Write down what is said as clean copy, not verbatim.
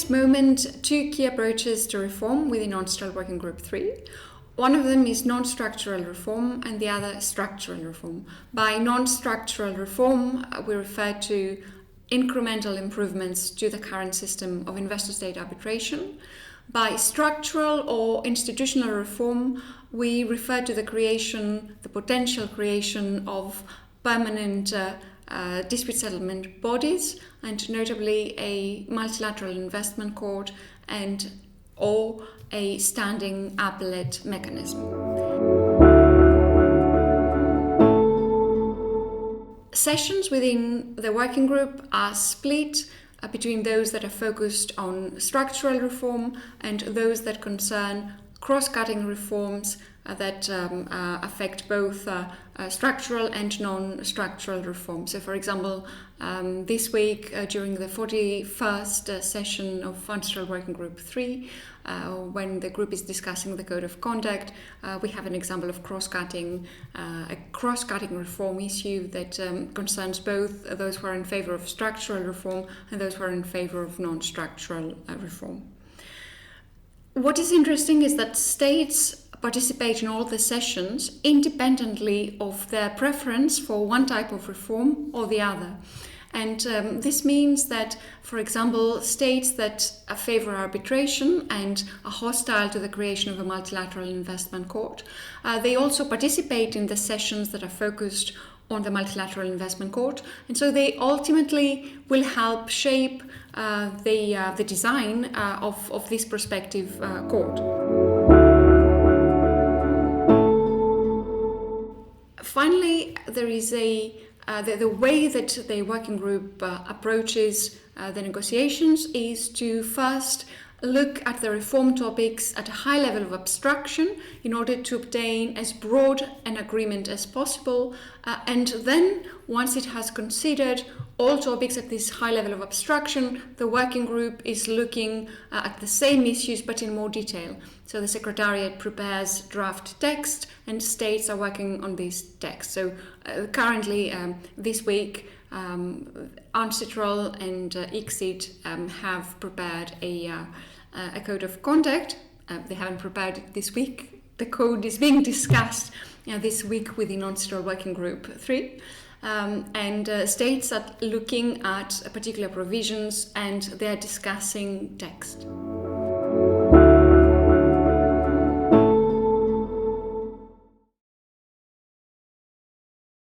this moment, two key approaches to reform within UNCITRAL Working Group 3. One of them is non-structural reform and the other structural reform. By non-structural reform, we refer to incremental improvements to the current system of investor-state arbitration. By structural or institutional reform, we refer to the potential creation of permanent dispute settlement bodies, and notably a multilateral investment court or a standing appellate mechanism. Sessions within the working group are split between those that are focused on structural reform and those that concern cross-cutting reforms that affect both structural and non-structural reform. So, for example, this week during the 41st session of UNCITRAL Working Group 3, when the group is discussing the Code of Conduct, we have an example of a cross-cutting reform issue that concerns both those who are in favor of structural reform and those who are in favor of non-structural reform. What is interesting is that states participate in all the sessions independently of their preference for one type of reform or the other. And this means that, for example, states that favor arbitration and are hostile to the creation of a multilateral investment court, they also participate in the sessions that are focused on the multilateral investment court, and so they ultimately will help shape the design of this prospective court. Finally, there is the way that the working group approaches the negotiations is to first look at the reform topics at a high level of abstraction in order to obtain as broad an agreement as possible, and then once it has considered all topics at this high level of abstraction, the working group is looking at the same issues but in more detail. So the Secretariat prepares draft text and states are working on this text. So currently this week UNCITRAL and ICSID have prepared a code of conduct. They haven't prepared it this week. The code is being discussed this week within UNCITRAL Working Group 3. And states are looking at particular provisions and they're discussing text.